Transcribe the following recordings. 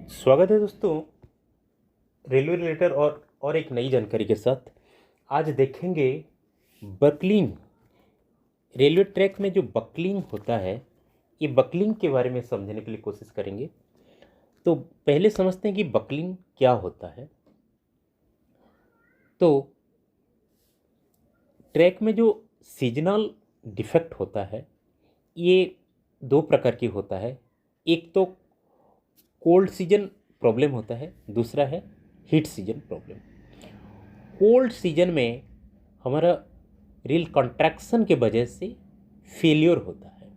स्वागत है दोस्तों रेलवे रिलेटेड और एक नई जानकारी के साथ। आज देखेंगे बकलिंग। रेलवे ट्रैक में जो बकलिंग होता है, ये बकलिंग के बारे में समझने के लिए कोशिश करेंगे। तो पहले समझते हैं कि बकलिंग क्या होता है। तो ट्रैक में जो सीजनल डिफेक्ट होता है, ये दो प्रकार की होता है। एक तो कोल्ड सीजन प्रॉब्लम होता है, दूसरा है heat season problem. Cold season में हमारा रेल कंट्रैक्शन के वजह से फेलियर होता है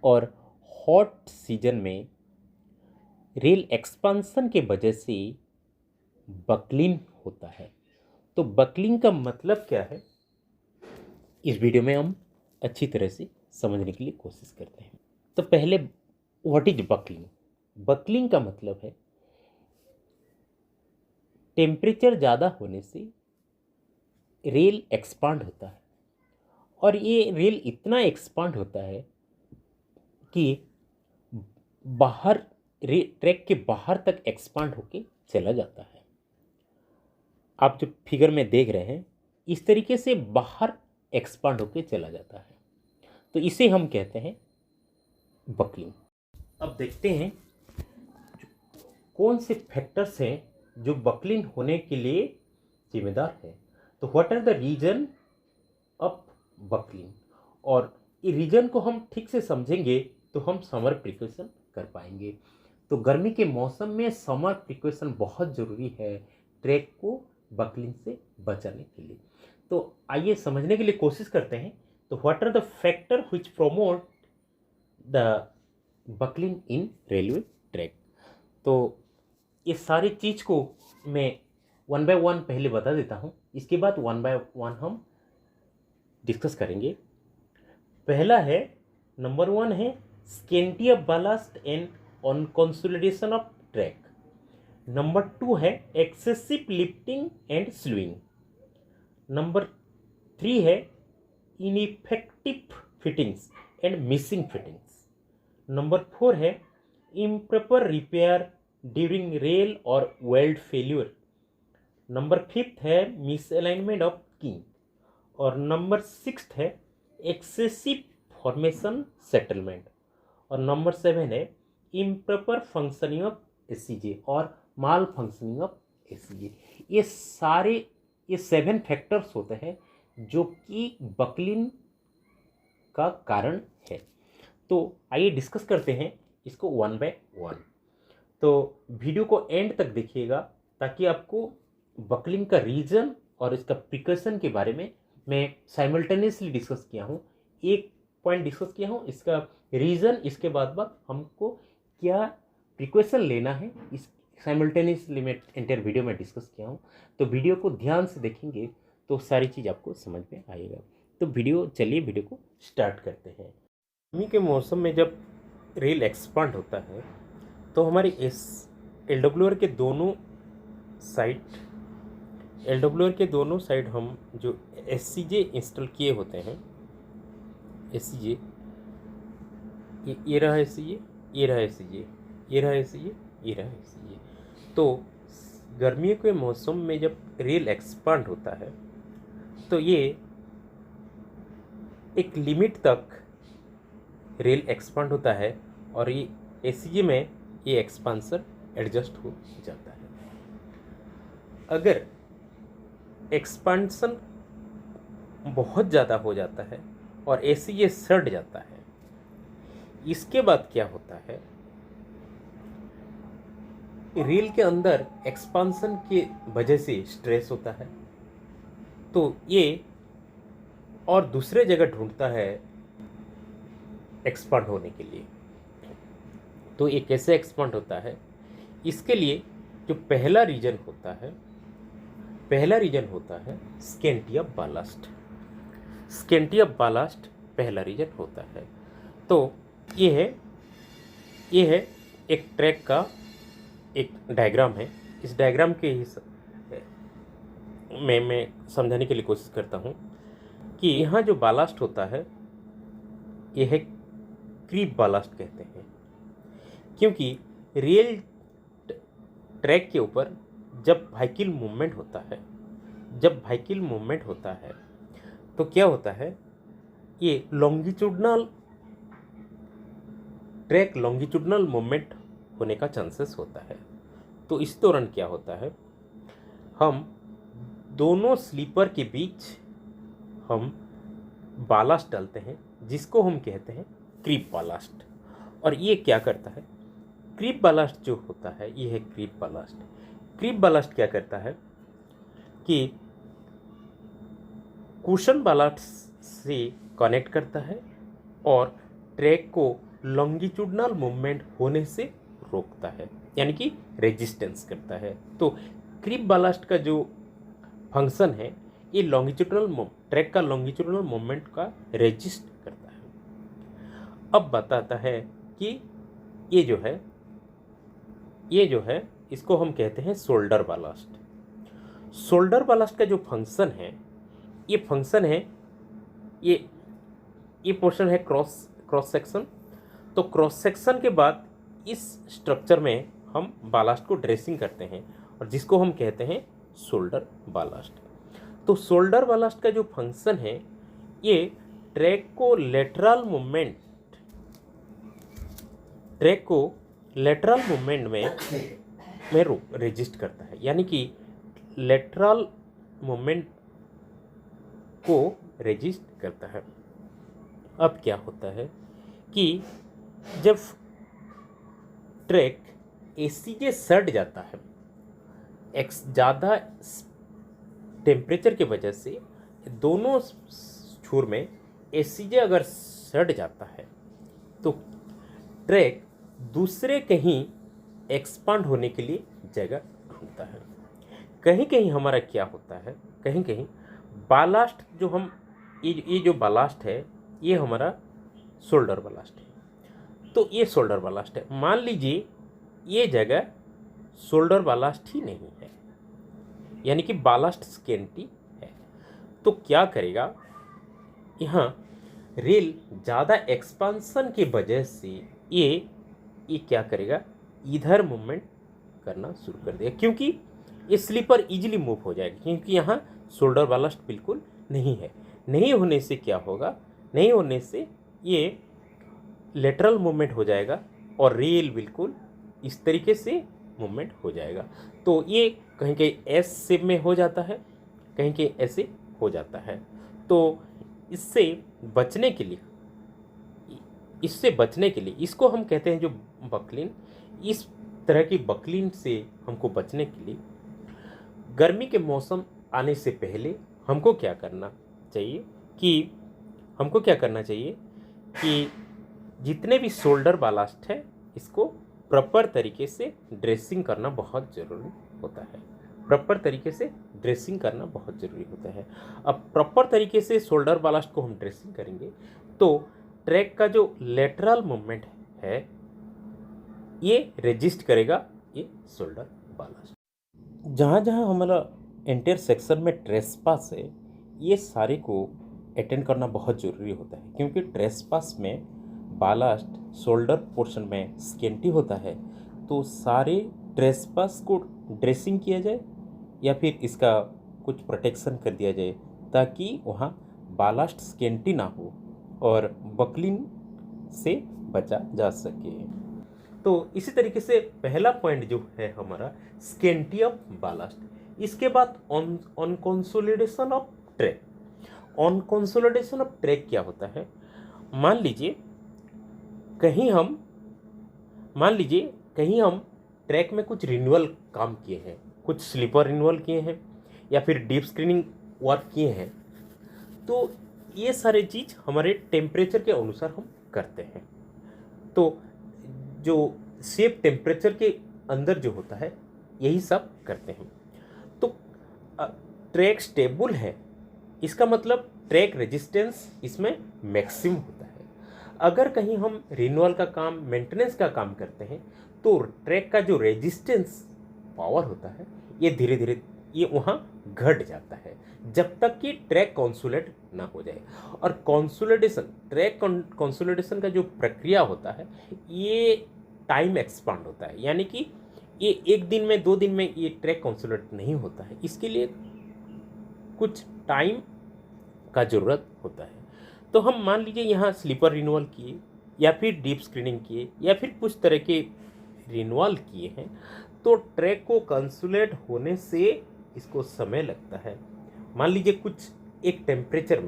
और हॉट सीजन में रेल एक्सपांसन के वजह से बकलिंग होता है। तो बकलिंग का मतलब क्या है, इस वीडियो में हम अच्छी तरह से समझने के लिए कोशिश करते हैं। तो पहले व्हाट इज बकलिंग। बकलिंग का मतलब है टेम्परेचर ज़्यादा होने से रेल एक्सपांड होता है, और ये रेल इतना एक्सपांड होता है कि बाहर ट्रैक के बाहर तक एक्सपांड होके चला जाता है। आप जो फिगर में देख रहे हैं, इस तरीके से बाहर एक्सपांड होके चला जाता है। तो इसे हम कहते हैं बकलिंग। अब देखते हैं कौन से फैक्टर्स हैं जो बकलिंग होने के लिए जिम्मेदार है। तो what are the reason of buckling, और ये रीजन को हम ठीक से समझेंगे तो हम समर प्रिकॉशन कर पाएंगे। तो गर्मी के मौसम में समर प्रिकॉशन बहुत ज़रूरी है ट्रैक को बकलिंग से बचाने के लिए। तो आइए समझने के लिए कोशिश करते हैं। तो what are the factor which promote the buckling in railway track. तो ये सारी चीज़ को मैं वन बाय वन पहले बता देता हूँ, इसके बाद वन बाय वन हम डिस्कस करेंगे। पहला है, नंबर वन है scanty of ballast and on consolidation of track. Number two है excessive lifting and slewing. Number three है ineffective fittings and missing fittings. Number four है इम्प्रॉपर रिपेयर ड्यूरिंग रेल और weld failure. Number fifth है misalignment of keying. और number sixth है excessive formation settlement. और number seven है improper functioning of SCJ और माल functioning of एससीजे। ये seven factors होते हैं जो कि बकलिंग का कारण है। तो आइए डिस्कस करते हैं इसको वन बाय वन। तो वीडियो को एंड तक देखिएगा ताकि आपको बकलिंग का रीजन और इसका प्रिकॉशन के बारे में मैं साइमल्टेनियसली डिस्कस किया हूँ। एक पॉइंट डिस्कस किया हूँ, इसका रीज़न, इसके बाद हमको क्या प्रिकॉशन लेना है, इस साइमल्टेनियसली मैं एंटायर वीडियो में डिस्कस किया हूँ। तो वीडियो को ध्यान से देखेंगे तो सारी चीज़ आपको समझ में आएगा। तो वीडियो को स्टार्ट करते हैं। गर्मी के मौसम में जब रेल एक्सपांड होता है तो हमारी एलडब्ल्यूआर के दोनों साइड हम जो एससीजे इंस्टॉल किए होते हैं, एससीजे, ये रहा एससीजे, ये रहा एससीजे, ये रहा एससीजे, ये रहा एससीजे। तो गर्मियों के मौसम में जब रेल एक्सपांड होता है तो ये एक लिमिट तक रेल एक्सपांड होता है और ये एससीजे में ये एक्सपांसन एडजस्ट हो जाता है। अगर एक्सपांसन बहुत ज़्यादा हो जाता है और एससीजे सड़ जाता है, इसके बाद क्या होता है, रेल के अंदर एक्सपांसन के वजह से स्ट्रेस होता है, तो ये और दूसरे जगह ढूंढता है एक्सपांड होने के लिए। तो ये कैसे एक्सपांड होता है, इसके लिए जो पहला रीजन होता है scanty of ballast. Scanty of ballast पहला रीजन होता है। तो ये है एक ट्रैक का एक डायग्राम है। इस डायग्राम के मैं समझाने के लिए कोशिश करता हूँ कि यहाँ जो बालास्ट होता है ये है क्रीप बालास्ट कहते हैं। क्योंकि रियल ट्रैक के ऊपर जब व्हीकल मूवमेंट होता है तो क्या होता है, ये लॉन्गिट्यूडनल मूवमेंट होने का चांसेस होता है। तो इस दौरान क्या होता है, हम दोनों स्लीपर के बीच हम बालास्ट डालते हैं, जिसको हम कहते हैं क्रीप बालास्ट। और ये क्या करता है, क्रीप बालास्ट जो होता है, ये है क्रीप बालास्ट क्या करता है कि कुशन बालास्ट से कनेक्ट करता है और ट्रैक को लॉन्गिट्यूडनल मूवमेंट होने से रोकता है, यानी कि रेजिस्टेंस करता है। तो क्रीप बालास्ट का जो फंक्शन है, ये ट्रैक का लॉन्गिट्यूडनल मूवमेंट का रेजिस्ट करता है। अब बताता है कि ये जो है इसको हम कहते हैं शोल्डर बालास्ट का जो फंक्शन है, ये पोर्शन है क्रॉस सेक्शन। तो क्रॉस सेक्शन के बाद इस स्ट्रक्चर में हम बालास्ट को ड्रेसिंग करते हैं और जिसको हम कहते हैं शोल्डर बालास्ट। तो शोल्डर बालास्ट का जो फंक्शन है, ये ट्रैक को लेटरल मूवमेंट में रेजिस्ट करता है, यानी कि लेटरल मूवमेंट को रेजिस्ट करता है। अब क्या होता है कि जब ट्रैक एसीजे सड़ जाता है, ज़्यादा टेम्परेचर की वजह से दोनों छोर में एसीजे अगर सड़ जाता है तो ट्रैक दूसरे कहीं एक्सपांड होने के लिए जगह ढूंढता है। कहीं कहीं हमारा क्या होता है, कहीं कहीं बालास्ट जो हम ये जो बालास्ट है, ये हमारा शोल्डर बालास्ट है। तो ये शोल्डर बालास्ट है। मान लीजिए ये जगह शोल्डर बालास्ट ही नहीं है, यानी कि बालास्ट स्केंटी है। तो क्या करेगा, यहाँ रेल ज़्यादा एक्सपांसन की वजह से ये क्या करेगा, इधर मूवमेंट करना शुरू कर देगा, क्योंकि ये स्लीपर इजीली मूव हो जाएगा, क्योंकि यहाँ शोल्डर बालास्ट बिल्कुल नहीं है। नहीं होने से क्या होगा, नहीं होने से ये लेटरल मूवमेंट हो जाएगा और रेल बिल्कुल इस तरीके से मूवमेंट हो जाएगा। तो ये कहीं कहीं एस शेप में हो जाता है, कहीं कहीं ऐसे हो जाता है। तो इससे बचने के लिए इसको हम कहते हैं जो बकलिन, इस तरह की बकलिन से हमको बचने के लिए गर्मी के मौसम आने से पहले हमको क्या करना चाहिए कि जितने भी शोल्डर बालास्ट है, इसको प्रॉपर तरीके से ड्रेसिंग करना बहुत ज़रूरी होता है। अब प्रॉपर तरीके से शोल्डर बालास्ट को हम ड्रेसिंग करेंगे तो ट्रैक का जो लेटरल मूवमेंट है, ये रेजिस्ट करेगा ये शोल्डर बालास्ट। जहाँ जहाँ हमारा इंटरसेक्शन में ट्रेसपास है, ये सारे को अटेंड करना बहुत ज़रूरी होता है, क्योंकि ट्रेसपास में बालास्ट शोल्डर पोर्शन में स्केंटी होता है। तो सारे ट्रेसपास को ड्रेसिंग किया जाए या फिर इसका कुछ प्रोटेक्शन कर दिया जाए, ताकि वहाँ बालास्ट स्केंटी ना हो और बकलिंग से बचा जा सके। तो इसी तरीके से पहला पॉइंट जो है हमारा स्केंटी ऑफ बालास्ट। इसके बाद on consolidation of track. On consolidation of track क्या होता है, मान लीजिए कहीं हम ट्रैक में कुछ रिन्यूअल काम किए हैं, कुछ स्लीपर रिन्यूअल किए हैं या फिर डीप स्क्रीनिंग वर्क किए हैं। तो ये सारे चीज़ हमारे टेम्परेचर के अनुसार हम करते हैं। तो जो सेफ टेम्परेचर के अंदर जो होता है, यही सब करते हैं। तो ट्रैक स्टेबल है, इसका मतलब ट्रैक रेजिस्टेंस इसमें मैक्सिमम होता है। अगर कहीं हम रिन्यूअल का काम, मेंटेनेंस का काम करते हैं, तो ट्रैक का जो रेजिस्टेंस पावर होता है, ये धीरे धीरे ये वहाँ घट जाता है, जब तक कि ट्रैक कंसोलिडेट ना हो जाए। और ट्रैक कंसोलिडेशन का जो प्रक्रिया होता है, ये टाइम एक्सपांड होता है, यानी कि ये एक दिन में 2 दिन में ये ट्रैक कंसोलिडेट नहीं होता है, इसके लिए कुछ टाइम का ज़रूरत होता है। तो हम मान लीजिए यहाँ स्लीपर रिन्यूअल किए या फिर डीप स्क्रीनिंग किए या फिर कुछ तरह के रिन्यूअल किए हैं, तो ट्रैक को कंसोलिडेट होने से इसको समय लगता है। मान लीजिए कुछ टेम्परेचर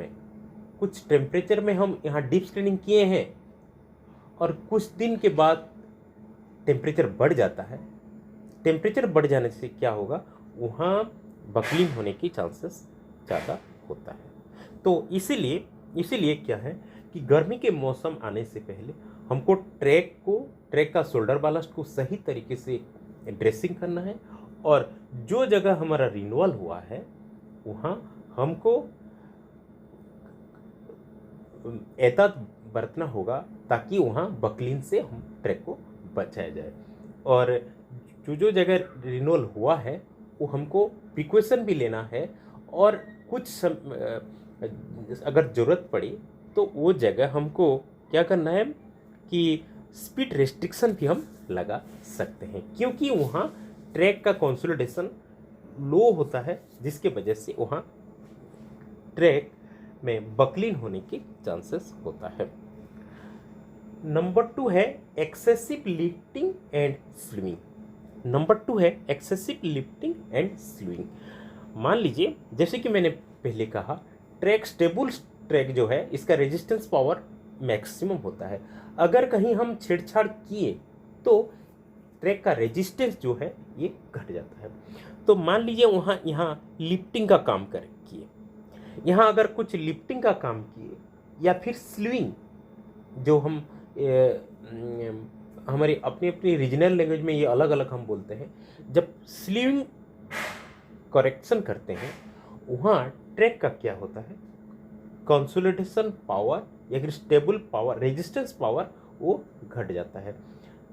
में हम यहाँ डीप स्क्रीनिंग किए हैं और कुछ दिन के बाद टेम्परेचर बढ़ जाता है। टेम्परेचर बढ़ जाने से क्या होगा, वहाँ बकलिंग होने की चांसेस ज़्यादा होता है। तो इसीलिए क्या है कि गर्मी के मौसम आने से पहले हमको ट्रैक का शोल्डर बालास्ट को सही तरीके से ड्रेसिंग करना है, और जो जगह हमारा रिन्यूअल हुआ है वहाँ हमको एहतियात बरतना होगा ताकि वहाँ बकलिंग से हम ट्रैक को बचाया जाए। और जो जगह रिन्यूअल हुआ है वो हमको प्रिकॉशन भी लेना है, और अगर ज़रूरत पड़ी तो वो जगह हमको क्या करना है कि स्पीड रेस्ट्रिक्शन भी हम लगा सकते हैं, क्योंकि वहाँ ट्रैक का कंसोलिडेशन लो होता है, जिसके वजह से वहाँ ट्रैक में बकलिंग होने की चांसेस होता है। नंबर 2 है एक्सेसिव लिफ्टिंग एंड स्लीविंग। मान लीजिए जैसे कि मैंने पहले कहा, स्टेबल ट्रैक जो है इसका रेजिस्टेंस पावर मैक्सिमम होता है। अगर कहीं हम छेड़छाड़ किए तो ट्रैक का रेजिस्टेंस जो है ये घट जाता है। तो मान लीजिए यहाँ लिफ्टिंग का काम किए, यहाँ अगर कुछ लिफ्टिंग का काम किए या फिर स्लीविंग, जो हम हमारी अपनी रीजनल लैंग्वेज में ये अलग अलग हम बोलते हैं, जब स्लीविंग करेक्शन करते हैं वहाँ ट्रैक का क्या होता है, कंसोलिडेशन पावर या फिर स्टेबल पावर, रेजिस्टेंस पावर वो घट जाता है।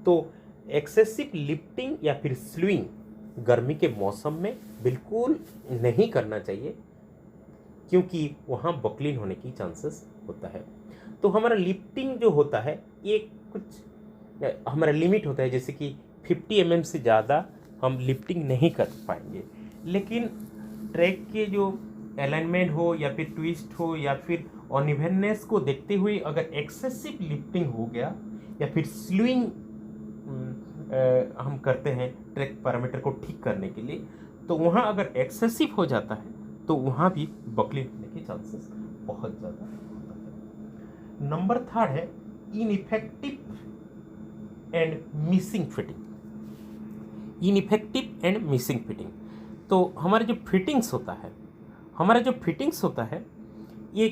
तो एक्सेसिव लिफ्टिंग या फिर स्लीविंग गर्मी के मौसम में बिल्कुल नहीं करना चाहिए, क्योंकि वहाँ बकलिंग होने की चांसेस होता है। तो हमारा लिफ्टिंग जो होता है ये कुछ हमारा लिमिट होता है, जैसे कि 50 mm से ज़्यादा हम लिफ्टिंग नहीं कर पाएंगे। लेकिन ट्रैक के जो अलाइनमेंट हो या फिर ट्विस्ट हो या फिर अनइवननेस को देखते हुए अगर एक्सेसिव लिफ्टिंग हो गया या फिर स्लीविंग हम करते हैं ट्रैक पैरामीटर को ठीक करने के लिए, तो वहाँ अगर एक्सेसिव हो जाता है तो वहाँ भी बकलिंग होने के चांसेस बहुत ज़्यादा होता है। नंबर 3 है इनइफेक्टिव एंड मिसिंग फिटिंग। तो हमारा जो फिटिंग्स होता है ये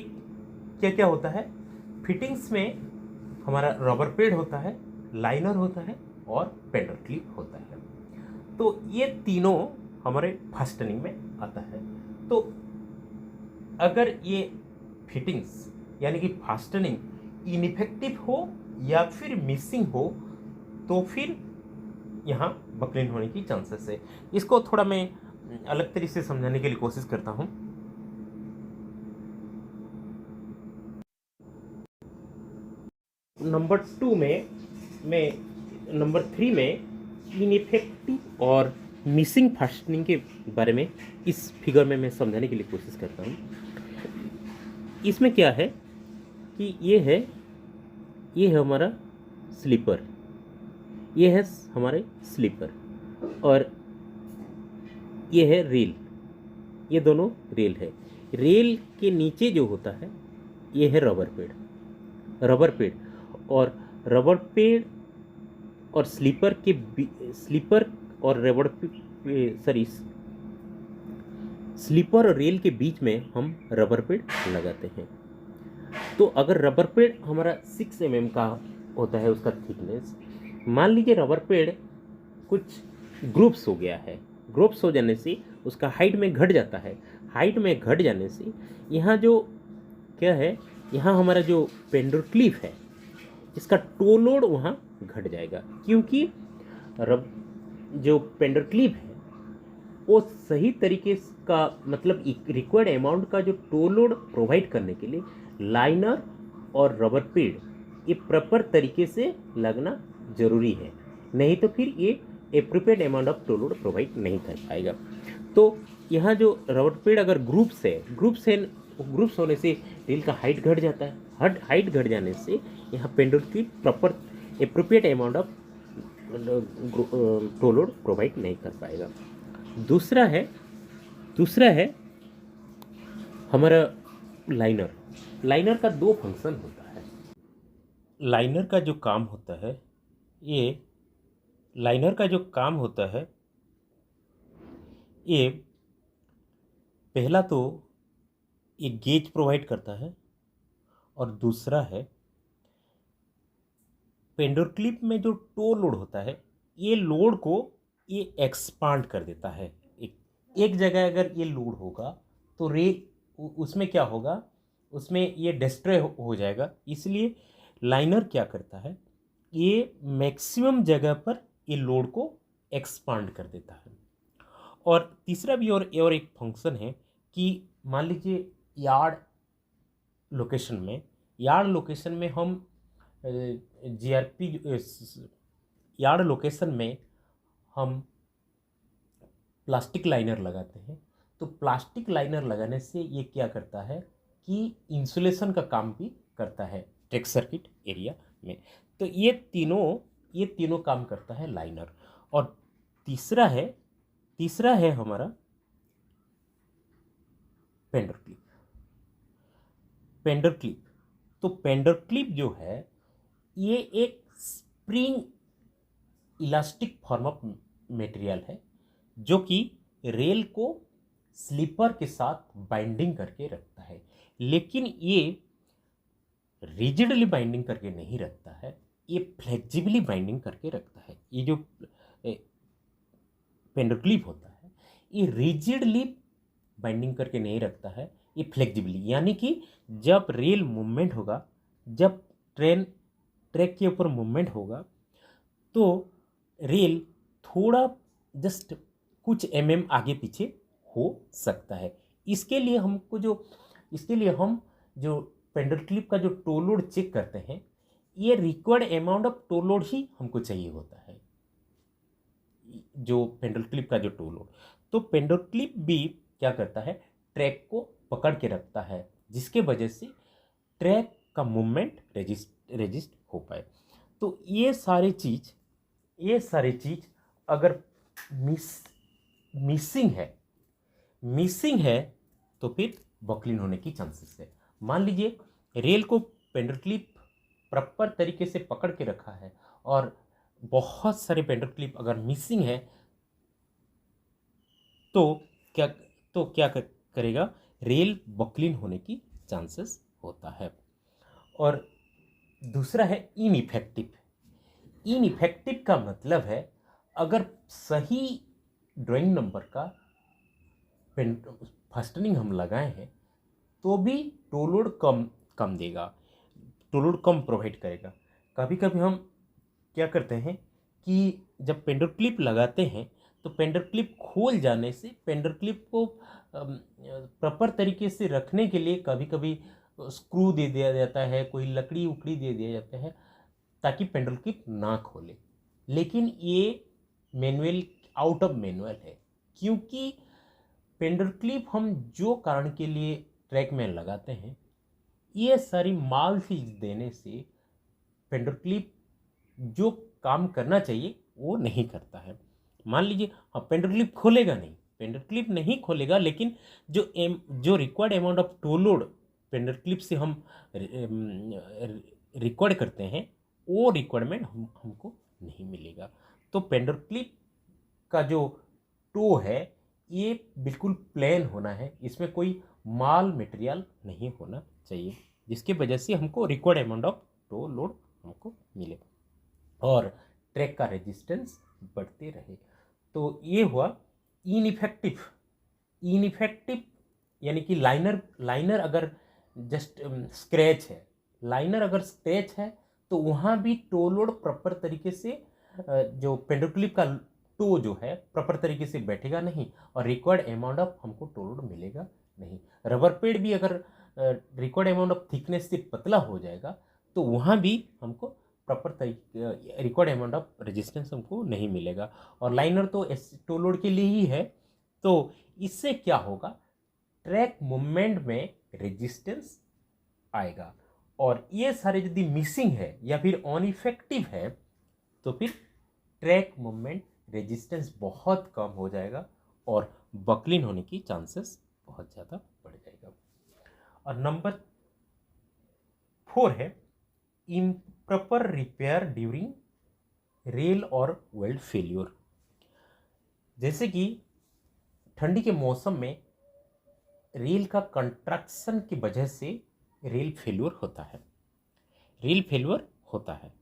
क्या होता है, फिटिंग्स में हमारा रबर पैड होता है, लाइनर होता है और पेंडल क्लिप होता है। तो ये तीनों हमारे फास्टनिंग में आता है। तो अगर ये फिटिंग्स यानी कि फास्टनिंग इनइफेक्टिव हो या फिर मिसिंग हो तो फिर यहाँ बकलिंग होने की चांसेस है। इसको थोड़ा मैं अलग तरीके से समझाने के लिए कोशिश करता हूँ। नंबर 3 में इनइफेक्टिव और मिसिंग फास्टनिंग के बारे में इस फिगर में मैं समझाने के लिए कोशिश करता हूँ। इसमें क्या है कि ये है हमारा स्लीपर, ये है हमारे स्लीपर, और ये है रेल, ये दोनों रेल है। रेल के नीचे जो होता है ये है रबर पेड़, और रबर पेड़ और स्लीपर और स्लीपर और रेल के बीच में हम रबर पेड़ लगाते हैं। तो अगर रबर पेड़ हमारा 6 mm का होता है उसका थिकनेस, मान लीजिए रबर पेड़ कुछ ग्रुप्स हो गया है, ग्रुप्स हो जाने से उसका हाइट में घट जाता है। हाइट में घट जाने से यहाँ जो क्या है, यहाँ हमारा जो पेंडल क्लिप है इसका टो लोड वहाँ घट जाएगा, क्योंकि जो पेंडल क्लिप है वो सही तरीके का मतलब रिक्वायर्ड अमाउंट का जो टो लोड प्रोवाइड करने के लिए लाइनर और रबर पेड़ ये प्रॉपर तरीके से लगना ज़रूरी है। नहीं तो फिर ये appropriate amount of toe load provide नहीं कर पाएगा। तो यहाँ जो रबर पेड़ अगर ग्रुप्स होने से रेल का हाइट घट जाता है, हाइट घट जाने से यहाँ pendulum clip proper appropriate amount of toe load provide नहीं कर पाएगा। दूसरा है हमारा लाइनर का दो फंक्शन होता है। लाइनर का जो काम होता है ये पहला तो ये गेज प्रोवाइड करता है, और दूसरा है पेंडुलम क्लिप में जो टो लोड होता है ये लोड को ये एक्सपांड कर देता है। एक जगह अगर ये लोड होगा तो उसमें क्या होगा, उसमें ये डिस्ट्रॉय हो जाएगा। इसलिए लाइनर क्या करता है, ये मैक्सिमम जगह पर ये लोड को एक्सपांड कर देता है। और तीसरा भी और एक फंक्शन है कि मान लीजिए यार्ड लोकेशन में हम जीआरपी यार्ड लोकेशन में हम प्लास्टिक लाइनर लगाते हैं। तो प्लास्टिक लाइनर लगाने से ये क्या करता है कि इंसुलेशन का काम भी करता है ट्रैक सर्किट एरिया में। तो ये तीनों काम करता है लाइनर। और तीसरा है हमारा पेंडुलम क्लिप। तो पेंडुलम क्लिप जो है ये एक spring elastic form of material है जो कि रेल को स्लीपर के साथ बाइंडिंग करके रखता है। लेकिन ये रिजिडली बाइंडिंग करके नहीं रखता है, ये फ्लेक्सिबली बाइंडिंग करके रखता है। ये जो पेंडुलम क्लिप होता है ये रिजिडली बाइंडिंग करके नहीं रखता है, ये फ्लेक्सिबली, यानी कि जब रेल मूवमेंट होगा, जब ट्रैक के ऊपर मूवमेंट होगा तो रेल थोड़ा जस्ट कुछ आगे पीछे हो सकता है। इसके लिए हम जो पेंडुलम क्लिप का जो टो लोड चेक करते हैं, ये required amount of toe load ही हमको चाहिए होता है, जो पेंडुलम क्लिप का जो टो लोड। तो पेंडुलम क्लिप भी क्या करता है, ट्रैक को पकड़ के रखता है, जिसके वजह से ट्रैक का मूवमेंट रेजिस्ट हो पाए। तो ये सारे चीज अगर मिसिंग है तो फिर बकलिंग होने की चांसेस है। मान लीजिए रेल को पेंडुलम क्लिप प्रॉपर तरीके से पकड़ के रखा है और बहुत सारे पेंडुलम क्लिप अगर मिसिंग है तो क्या करेगा, रेल बकलिंग होने की चांसेस होता है। और दूसरा है इनइफेक्टिव का मतलब है अगर सही ड्राइंग नंबर का फास्टनिंग हम लगाए हैं तो भी टो लोड कम देगा, टो लोड कम प्रोवाइड करेगा। कभी कभी हम क्या करते हैं कि जब पेंडुलम क्लिप लगाते हैं तो पेंडुलम क्लिप खोल जाने से पेंडुलम क्लिप को प्रॉपर तरीके से रखने के लिए कभी कभी स्क्रू दे दिया जाता है, कोई लकड़ी उकड़ी दे दिया जाता है ताकि पेंडुलम क्लिप ना खोले। लेकिन ये मैनुअल आउट ऑफ मैनुअल है, क्योंकि पेंडुलम क्लिप हम जो कारण के लिए ट्रैक में लगाते हैं, ये सारी माल चीज देने से पेंडुलम क्लिप जो काम करना चाहिए वो नहीं करता है। मान लीजिए पेंडुलम क्लिप नहीं खोलेगा, लेकिन जो required amount of toe load pendulum clip से हम रिकॉर्ड करते हैं वो रिक्वायरमेंट हमको नहीं मिलेगा। तो पेंडुलम क्लिप का जो टो है ये बिल्कुल प्लेन होना है, इसमें कोई माल मटेरियल नहीं होना चाहिए, जिसकी वजह से हमको required amount of toe load हमको मिले और ट्रैक का रेजिस्टेंस बढ़ते रहे। तो ये हुआ इनइफेक्टिव यानी कि लाइनर अगर जस्ट स्क्रैच है तो वहाँ भी टो लोड प्रॉपर तरीके से जो पेंडुलम क्लिप का टो जो है प्रॉपर तरीके से बैठेगा नहीं और रिक्वायर्ड अमाउंट ऑफ हमको टो लोड मिलेगा नहीं। रबर पेड़ भी अगर रिक्वायर्ड अमाउंट ऑफ थिकनेस से पतला हो जाएगा तो वहाँ भी हमको प्रॉपर तरीके रिक्वायर्ड अमाउंट ऑफ रेजिस्टेंस हमको नहीं मिलेगा। और लाइनर तो टो लोड के लिए ही है, तो इससे क्या होगा, ट्रैक मूवमेंट में रेजिस्टेंस आएगा। और ये सारे यदि मिसिंग है या फिर अनइफेक्टिव है तो फिर ट्रैक मूवमेंट रेजिस्टेंस बहुत कम हो जाएगा और बकलिन होने की चांसेस बहुत ज़्यादा बढ़ जाएगा। और नंबर 4 है इम्प्रॉपर रिपेयर ड्यूरिंग रेल और वेल्ड फेल्योर। जैसे कि ठंडी के मौसम में रेल का कंट्रैक्शन की वजह से रेल फेल्योर होता है, रेल फेल्योर होता है।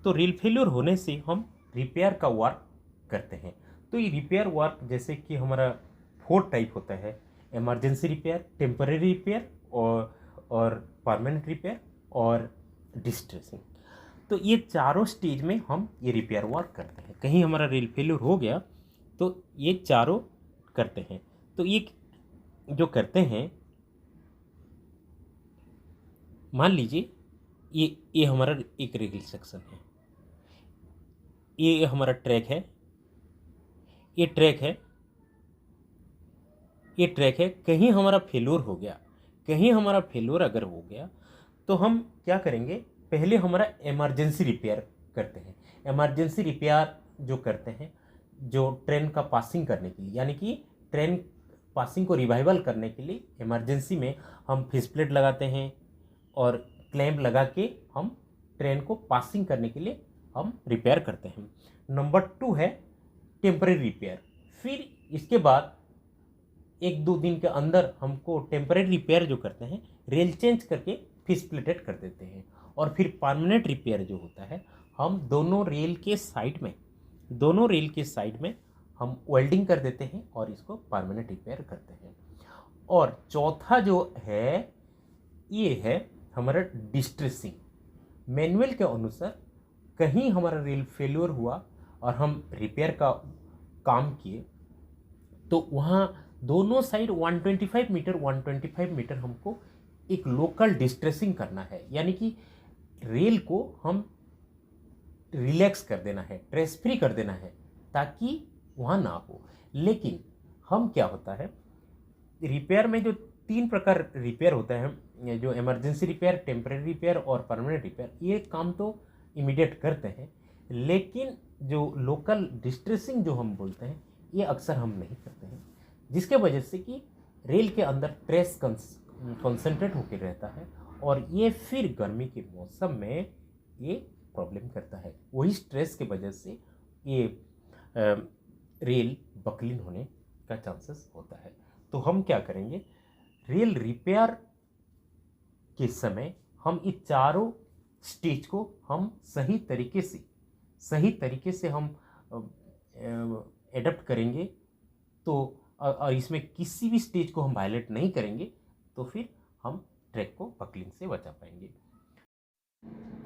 तो रेल फेल्योर होने से हम रिपेयर का वर्क करते हैं। तो ये रिपेयर वर्क जैसे कि हमारा 4 टाइप होता है, इमरजेंसी रिपेयर, टेम्परेरी रिपेयर और परमानेंट रिपेयर और डिस्ट्रेसिंग। तो ये चारों स्टेज में हम ये रिपेयर वर्क करते हैं। कहीं हमारा रेल फेल्योर हो गया तो ये चारों करते हैं। तो ये जो करते हैं, मान लीजिए ये हमारा एक रेल सेक्शन है, ये हमारा ट्रैक है, ये ट्रैक है, ये ट्रैक है। कहीं हमारा फेल्योर हो गया, कहीं हमारा फेल्योर अगर हो गया तो हम क्या करेंगे, पहले हमारा इमरजेंसी रिपेयर करते हैं। इमरजेंसी रिपेयर जो करते हैं, जो ट्रेन का पासिंग करने के लिए, यानी कि ट्रेन पासिंग को रिवाइवल करने के लिए इमरजेंसी में हम फेस प्लेट लगाते हैं और क्लैंप लगा के हम ट्रेन को पासिंग करने के लिए हम रिपेयर करते हैं। नंबर 2 है टेम्परेरी रिपेयर। फिर इसके बाद 1-2 दिन के अंदर हमको टेम्परेरी रिपेयर जो करते हैं, रेल चेंज करके फिर स्प्लिटेड कर देते हैं। और फिर परमानेंट रिपेयर जो होता है, हम दोनों रेल के साइड में हम वेल्डिंग कर देते हैं और इसको परमानेंट रिपेयर करते हैं। और चौथा जो है ये है हमारा डिस्ट्रेसिंग। मैनुअल के अनुसार कहीं हमारा रेल फेल्योर हुआ और हम रिपेयर का काम किए तो वहाँ दोनों साइड 125 मीटर हमको एक लोकल डिस्ट्रेसिंग करना है, यानी कि रेल को हम रिलैक्स कर देना है, स्ट्रेस फ्री कर देना है ताकि वहाँ ना हो। लेकिन हम क्या होता है, रिपेयर में जो 3 प्रकार रिपेयर होता है, जो इमरजेंसी रिपेयर, टेम्परेरी रिपेयर और परमानेंट रिपेयर, ये काम तो इमीडिएट करते हैं। लेकिन जो लोकल डिस्ट्रेसिंग जो हम बोलते हैं, ये अक्सर हम नहीं करते हैं, जिसके वजह से कि रेल के अंदर स्ट्रेस कंसंट्रेट होकर रहता है और ये फिर गर्मी के मौसम में ये प्रॉब्लम करता है। वही स्ट्रेस की वजह से ये रेल बकलिन होने का चांसेस होता है। तो हम क्या करेंगे, रेल रिपेयर के समय हम इस चारों स्टेज को हम सही तरीके से हम एडप्ट करेंगे। तो और इसमें किसी भी स्टेज को हम वायलेट नहीं करेंगे तो फिर हम ट्रैक को बकलिंग से बचा पाएंगे।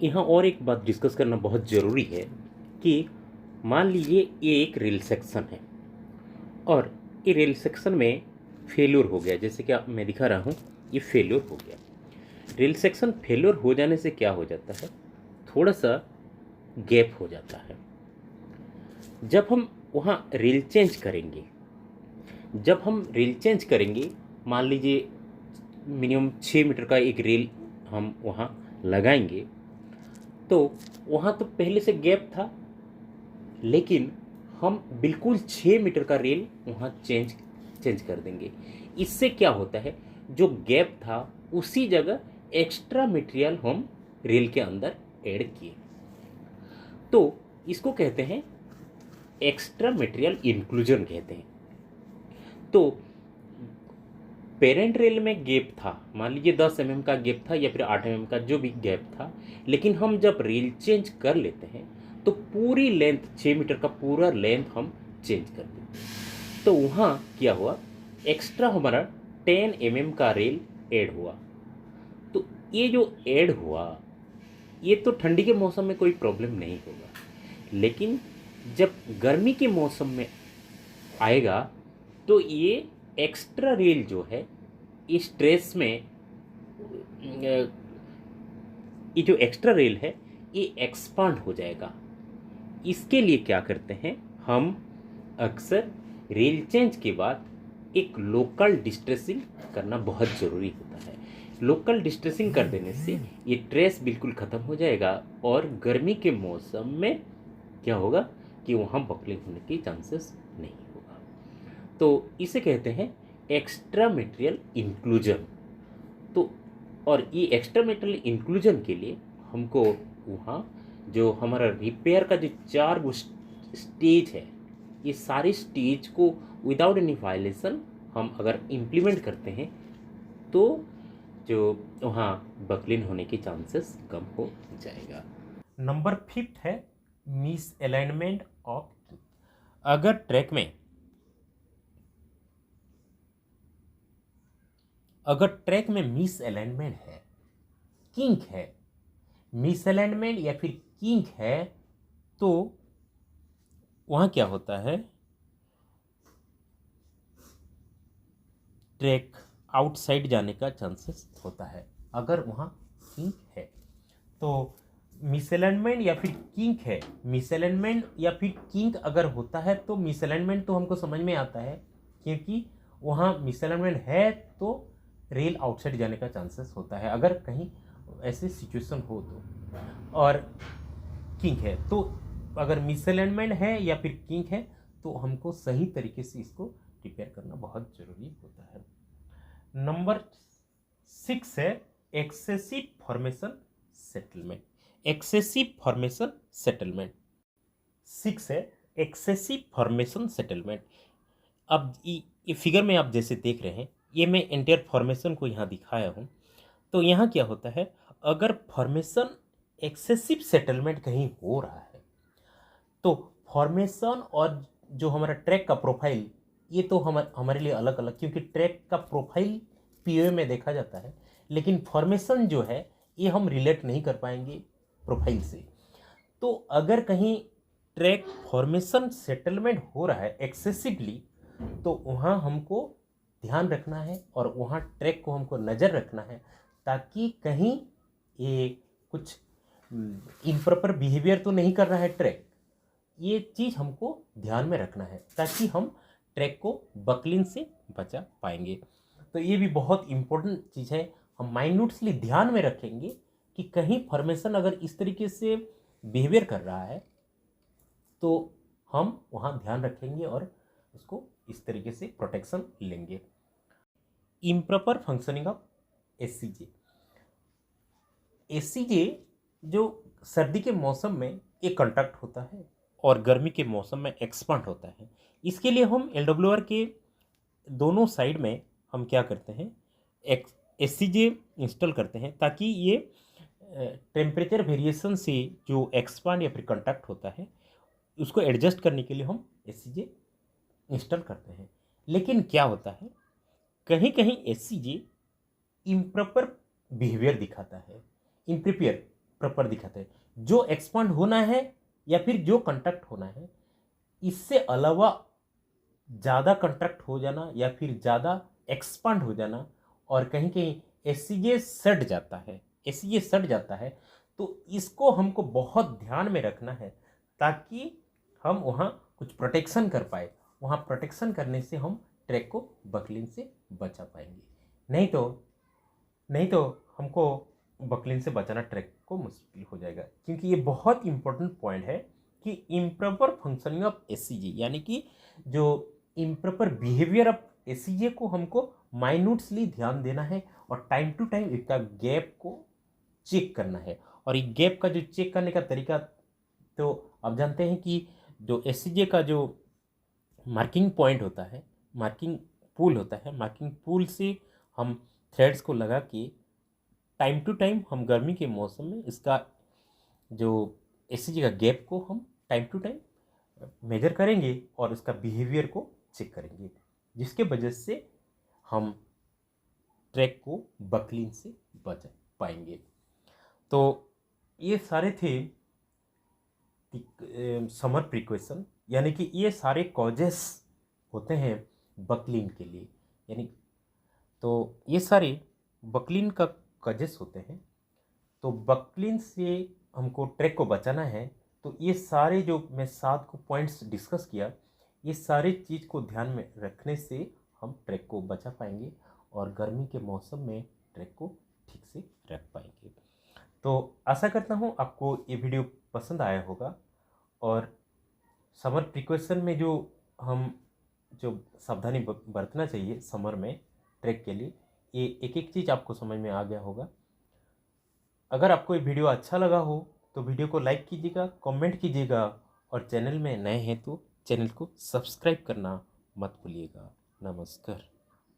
यहाँ और एक बात डिस्कस करना बहुत ज़रूरी है कि मान लीजिए ये एक रेल सेक्शन है और ये रेल सेक्शन में फेल्योर हो गया, जैसे कि मैं दिखा रहा हूँ, ये फेल्योर हो गया। रेल सेक्शन फेल्योर हो जाने से क्या हो जाता है, थोड़ा सा गैप हो जाता है। जब हम वहाँ रेल चेंज करेंगे, मान लीजिए मिनिमम 6 मीटर का एक रेल हम वहाँ लगाएंगे, तो वहाँ तो पहले से गैप था, लेकिन हम बिल्कुल 6 मीटर का रेल वहाँ चेंज कर देंगे। इससे क्या होता है, जो गैप था उसी जगह एक्स्ट्रा मटेरियल हम रेल के अंदर ऐड किए, तो इसको कहते हैं एक्स्ट्रा मटेरियल इंक्लूजन कहते हैं। तो पेरेंट रेल में गैप था, मान लीजिए 10 mm का गैप था या फिर 8 mm का जो भी गैप था, लेकिन हम जब रेल चेंज कर लेते हैं तो पूरी लेंथ 6 मीटर का पूरा लेंथ हम चेंज कर देते हैं। तो वहाँ क्या हुआ, एक्स्ट्रा हमारा 10 mm का रेल ऐड हुआ। तो ये जो ऐड हुआ ये तो ठंडी के मौसम में कोई प्रॉब्लम नहीं होगा, लेकिन जब गर्मी के मौसम में आएगा तो ये एक्स्ट्रा रेल जो है इस स्ट्रेस में, ये जो एक्स्ट्रा रेल है ये एक्सपांड हो जाएगा। इसके लिए क्या करते हैं हम, अक्सर रेल चेंज के बाद एक लोकल डिस्ट्रेसिंग करना बहुत ज़रूरी होता है। लोकल डिस्ट्रेसिंग कर देने से ये ट्रेस बिल्कुल ख़त्म हो जाएगा और गर्मी के मौसम में क्या होगा कि वहाँ बकलिंग होने की चांसेस नहीं होगा। तो इसे कहते हैं एक्स्ट्रा मटेरियल इंक्लूजन। तो और ये एक्स्ट्रा मटेरियल इंक्लूजन के लिए हमको वहाँ जो हमारा रिपेयर का जो 4 स्टेज है, ये सारे स्टेज को विदाउट एनी वायलेशन हम अगर इम्प्लीमेंट करते हैं तो जो वहाँ बकलिन होने के चांसेस कम हो जाएगा। नंबर 5 है मिस अलाइनमेंट ऑफ। अगर ट्रैक में मिस अलाइनमेंट है, किंक है, मिस अलाइनमेंट या फिर किंक है, तो वहाँ क्या होता है, ट्रैक आउटसाइड जाने का चांसेस होता है। अगर वहाँ किंक है तो मिसअलाइनमेंट या फिर किंक है, मिसअलाइनमेंट या फिर किंक अगर होता है तो मिसअलाइनमेंट तो हमको समझ में आता है, क्योंकि वहाँ मिसअलाइनमेंट है तो रेल आउटसाइड जाने का चांसेस होता है अगर कहीं ऐसी सिचुएशन हो तो। और किंक है तो अगर मिसअलाइनमेंट है या फिर किंक है तो हमको सही तरीके से इसको रिपेयर करना बहुत ज़रूरी होता है। नंबर 6 है excessive formation settlement. Excessive formation settlement 6 है एक्सेसिव फॉर्मेशन सेटलमेंट। अब ये फिगर में आप जैसे देख रहे हैं, ये मैं एंटायर फॉर्मेशन को यहाँ दिखाया हूँ। तो यहाँ क्या होता है, अगर फॉर्मेशन एक्सेसिव सेटलमेंट कहीं हो रहा है तो फॉर्मेशन और जो हमारा ट्रैक का प्रोफाइल, ये तो हमारे लिए अलग अलग, क्योंकि ट्रैक का प्रोफाइल पीओए में देखा जाता है, लेकिन फॉर्मेशन जो है ये हम रिलेट नहीं कर पाएंगे प्रोफाइल से। तो अगर कहीं ट्रैक फॉर्मेशन सेटलमेंट हो रहा है एक्सेसिवली, तो वहाँ हमको ध्यान रखना है और वहाँ ट्रैक को हमको नज़र रखना है, ताकि कहीं ये कुछ इम्प्रॉपर बिहेवियर तो नहीं कर रहा है ट्रैक। ये चीज़ हमको ध्यान में रखना है ताकि हम ट्रैक को बकलिंग से बचा पाएंगे। तो ये भी बहुत इम्पोर्टेंट चीज़ है, हम माइन्यूटली ध्यान में रखेंगे कि कहीं फॉर्मेशन अगर इस तरीके से बिहेवियर कर रहा है तो हम वहाँ ध्यान रखेंगे और उसको इस तरीके से प्रोटेक्शन लेंगे। Improper functioning of SCJ. SCJ जो सर्दी के मौसम में एक कंट्रैक्ट होता है और गर्मी के मौसम में एक्सपांड होता है। इसके लिए हम एलडब्ल्यूआर के दोनों साइड में हम क्या करते हैं, एससीजे इंस्टॉल करते हैं, ताकि ये टेम्परेचर वेरिएशन से जो एक्सपांड या फिर कंट्रैक्ट होता है उसको एडजस्ट करने के लिए हम एससीजे इंस्टॉल करते हैं। लेकिन क्या होता है, कहीं कहीं एससीजे इम्प्रॉपर बिहेवियर दिखाता है, इम्प्रिपेयर प्रॉपर दिखाता है। जो एक्सपांड होना है या फिर जो कंट्रैक्ट होना है, इससे अलावा ज़्यादा कंट्रैक्ट हो जाना या फिर ज़्यादा एक्सपांड हो जाना, और कहीं कहीं एससीजे सट जाता है, एससीजे सट जाता है, तो इसको हमको बहुत ध्यान में रखना है ताकि हम वहाँ कुछ प्रोटेक्शन कर पाए। वहाँ प्रोटेक्शन करने से हम ट्रैक को बकलिंग से बचा पाएंगे। नहीं तो हमको बकलिंग से बचाना ट्रैक को मुश्किल हो जाएगा, क्योंकि ये बहुत इंपॉर्टेंट पॉइंट है कि इम्प्रॉपर फंक्शनिंग ऑफ एससीजे, यानी कि जो इम्प्रॉपर बिहेवियर ऑफ एससीजे को हमको माइन्यूटली ध्यान देना है और टाइम टू टाइम इसका गैप को चेक करना है। और ये गैप का जो चेक करने का तरीका, तो आप जानते हैं कि जो एससीजे का जो मार्किंग पॉइंट होता है, मार्किंग पूल होता है, मार्किंग पूल से हम थ्रेड्स को लगा के टाइम टू टाइम हम गर्मी के मौसम में इसका जो एससीजे का गैप को हम टाइम टू टाइम मेजर करेंगे और उसका बिहेवियर को चेक करेंगे, जिसके वजह से हम ट्रैक को बकलिंग से बचा पाएंगे। तो ये सारे थे समर प्रिकॉशन, यानी कि ये सारे कॉजेस होते हैं बकलिंग के लिए, यानी तो ये सारे बकलिंग का कॉजेस होते हैं। तो बकलिंग से हमको ट्रैक को बचाना है, तो ये सारे जो मैं 7 को पॉइंट्स डिस्कस किया, ये सारे चीज़ को ध्यान में रखने से हम ट्रैक को बचा पाएंगे और गर्मी के मौसम में ट्रैक को ठीक से रख पाएंगे। तो आशा करता हूँ आपको ये वीडियो पसंद आया होगा और समर प्रिकॉशन में जो सावधानी बरतना चाहिए समर में ट्रैक के लिए, ये एक एक चीज़ आपको समझ में आ गया होगा। अगर आपको ये वीडियो अच्छा लगा हो तो वीडियो को लाइक कीजिएगा, कमेंट कीजिएगा और चैनल में नए हैं तो चैनल को सब्सक्राइब करना मत भूलिएगा। नमस्कार।